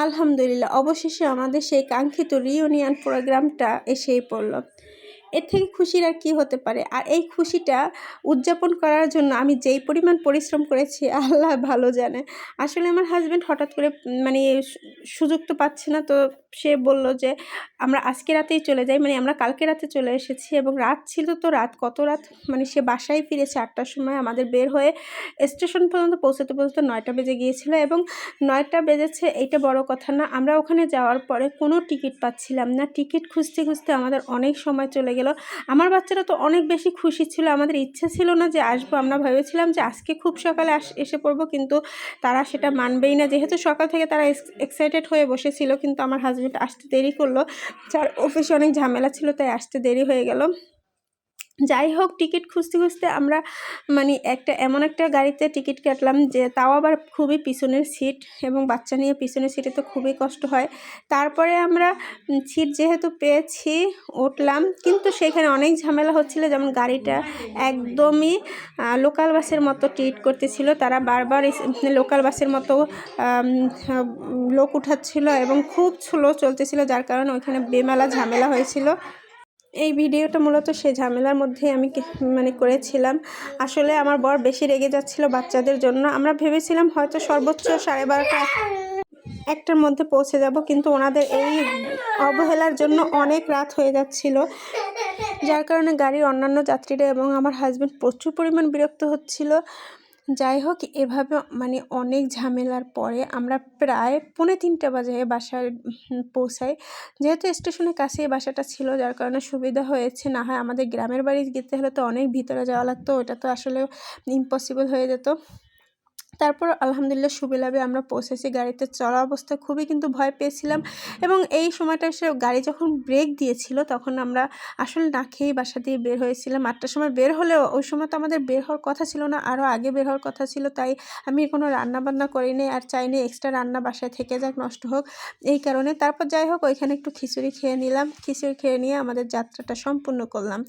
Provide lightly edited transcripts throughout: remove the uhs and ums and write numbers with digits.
আলহামদুলিল্লাহ অবশেষে আমাদের সেই কাঙ্ক্ষিত রিউনিয়ন প্রোগ্রামটা এসেই পড়ল। এর থেকে খুশির আর কী হতে পারে। আর এই খুশিটা উদযাপন করার জন্য আমি যেই পরিমাণ পরিশ্রম করেছি আল্লাহ ভালো জানে। আসলে আমার হাসব্যান্ড হঠাৎ করে মানে সুযোগ তো পাচ্ছে না, তো সে বলল যে আমরা আজকে রাতেই চলে যাই, মানে আমরা কালকে রাতে চলে এসেছি এবং রাত ছিল, তো রাত কত রাত, মানে সে বাসায় ফিরেছে 8টার সময়। আমাদের বের হয়ে স্টেশন পর্যন্ত পৌঁছতে 9টা বেজে গিয়েছিল এবং 9টা বেজেছে এইটা বড় কথা না, আমরা ওখানে যাওয়ার পরে কোনো টিকিট পাচ্ছিলাম না। টিকিট খুঁজতে খুঁজতে আমাদের অনেক সময় চলে গেল। আমার বাচ্চারা তো অনেক বেশি খুশি ছিল, আমাদের ইচ্ছে ছিল না যে আসবো। আমরা ভেবেছিলাম যে আজকে খুব সকালে এসে পড়বো, কিন্তু তারা সেটা মানবেই না। যেহেতু সকাল থেকে তারা এক্সাইটেড হয়ে বসেছিল, কিন্তু আমার হাজব্যান্ড আসতে দেরি করলো, যার অফিসে অনেক ঝামেলা ছিল, তাই আসতে দেরি হয়ে গেল। যাই হোক, টিকিট খুঁজতে খুঁজতে আমরা মানে এমন একটা গাড়িতে টিকিট কাটলাম যে তাও আবার খুবই পিছনের সিট, এবং বাচ্চা নিয়ে পিছনের সিটে তো খুবই কষ্ট হয়। তারপরে আমরা সিট যেহেতু পেয়েছি উঠলাম, কিন্তু সেখানে অনেক ঝামেলা হচ্ছিল। যেমন গাড়িটা একদমই লোকাল বাসের মতো ট্রিট করতেছিল, তারা বারবার লোকাল বাসের মতো লোক উঠাচ্ছিল এবং খুব স্লো চলতেছিল, যার কারণে ওইখানে বেমেলা ঝামেলা হয়েছিল। এই ভিডিওটা মূলত সেই ঝামেলার মধ্যেই আমি মানে করেছিলাম। আসলে আমার বর বেশি রেগে যাচ্ছিল বাচ্চাদের জন্য। আমরা ভেবেছিলাম হয়তো সর্বোচ্চ 12:30 1টার মধ্যে পৌঁছে যাব, কিন্তু ওনাদের এই অবহেলার জন্য অনেক রাত হয়ে যাচ্ছিল, যার কারণে গাড়ির অন্যান্য যাত্রীরা এবং আমার হাজব্যান্ড প্রচুর পরিমাণ বিরক্ত হচ্ছিল। যাই হোক, এভাবে মানে অনেক ঝামেলার পরে আমরা প্রায় 2:45 বাজে বাসায় পৌঁছাই। যেহেতু স্টেশনের কাছেই বাসাটা ছিল, যার কারণে সুবিধা হয়েছে। না হয় আমাদের গ্রামের বাড়ি যেতে হলে তো অনেক ভিতরে যাওয়া লাগতো, ওটা তো আসলে ইম্পসিবল হয়ে যেত। তারপর আলহামদুলিল্লাহ সুবিলাভে আমরা পৌঁছেছি। গাড়িতে চলা অবস্থায় খুবই কিন্তু ভয় পেয়েছিলাম, এবং এই সময়টা এসে গাড়ি যখন ব্রেক দিয়েছিল তখন আমরা আসলে না খেয়েই বাসা দিয়ে বের হয়েছিলাম। 8টার সময় বের হলেও ওই সময় তো আমাদের বের হওয়ার কথা ছিল না, আরও আগে বের হওয়ার কথা ছিল। তাই আমি কোনো রান্নাবান্না করিনি আর চাইনি এক্সট্রা রান্না বাসায় থেকে যাক, নষ্ট হোক, এই কারণে। তারপর যাই হোক, ওইখানে একটু খিচুড়ি খেয়ে নিলাম। খিচুড়ি খেয়ে নিয়ে আমাদের যাত্রাটা সম্পূর্ণ করলাম।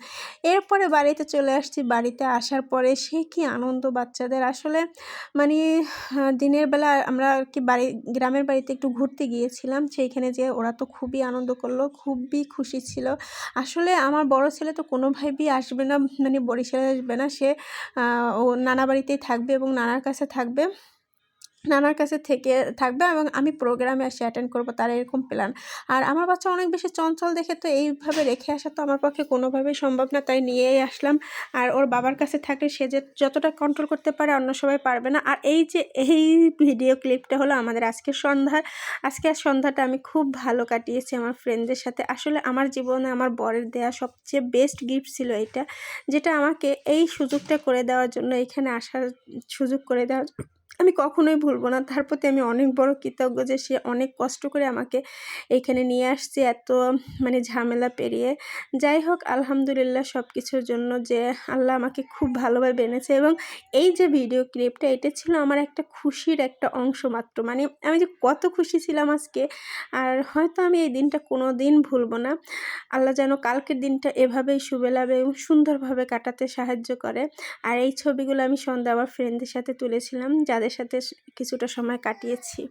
এরপরে বাড়িতে চলে আসছি। বাড়িতে আসার পরে সে কি আনন্দ বাচ্চাদের, আসলে মানে দিনের বেলা আমরা আর কি গ্রামের বাড়িতে একটু ঘুরতে গিয়েছিলাম। সেইখানে যেয়ে ওরা তো খুবই আনন্দ করলো, খুবই খুশি ছিল। আসলে আমার বড় ছেলে তো কোনোভাবেই আসবে না, মানে বরিশালে আসবে না, সে ও নানা বাড়িতেই থাকবে এবং নানার কাছে থাকবে, নানার কাছে থেকে থাকবে এবং আমি প্রোগ্রামে এসে অ্যাটেন্ড করবো, তার এরকম প্ল্যান। আর আমার বাচ্চা অনেক বেশি চঞ্চল দেখে তো এইভাবে রেখে আসা তো আমার পক্ষে কোনোভাবেই সম্ভব না, তাই নিয়েই আসলাম। আর ওর বাবার কাছে থাকলে সে যে যতটা কন্ট্রোল করতে পারে অন্য সবাই পারবে না। আর এই যে এই ভিডিও ক্লিপটা হলো আমাদের আজকের সন্ধ্যাটা আমি খুব ভালো কাটিয়েছি আমার ফ্রেন্ডদের সাথে। আসলে আমার জীবনে আমার বরের দেয়া সবচেয়ে বেস্ট গিফট ছিল এইটা, যেটা আমাকে এই সুযোগটা করে দেওয়ার জন্য, এখানে আসার সুযোগ করে দেওয়ার আমি কখনোই ভুলবো না। তার প্রতি আমি অনেক বড় কৃতজ্ঞ যে সে অনেক কষ্ট করে আমাকে এইখানে নিয়ে আসছে, এত মানে ঝামেলা পেরিয়ে। যাই হোক, আলহামদুলিল্লাহ সব কিছুর জন্য যে আল্লাহ আমাকে খুব ভালোভাবে এনেছে। এবং এই যে ভিডিও ক্লিপটা, এটা ছিল আমার একটা খুশির একটা অংশ মাত্র। মানে আমি যে কত খুশি ছিলাম আজকে, আর হয়তো আমি এই দিনটা কোনো দিন ভুলবো না। আল্লাহ যেন কালকের দিনটা এভাবেই সুবেলাবে এবং সুন্দরভাবে কাটাতে সাহায্য করে। আর এই ছবিগুলো আমি সন্ধ্যা আমার ফ্রেন্ডদের সাথে তুলেছিলাম, যাদের সাথে কিছুটা সময় কাটিয়েছি।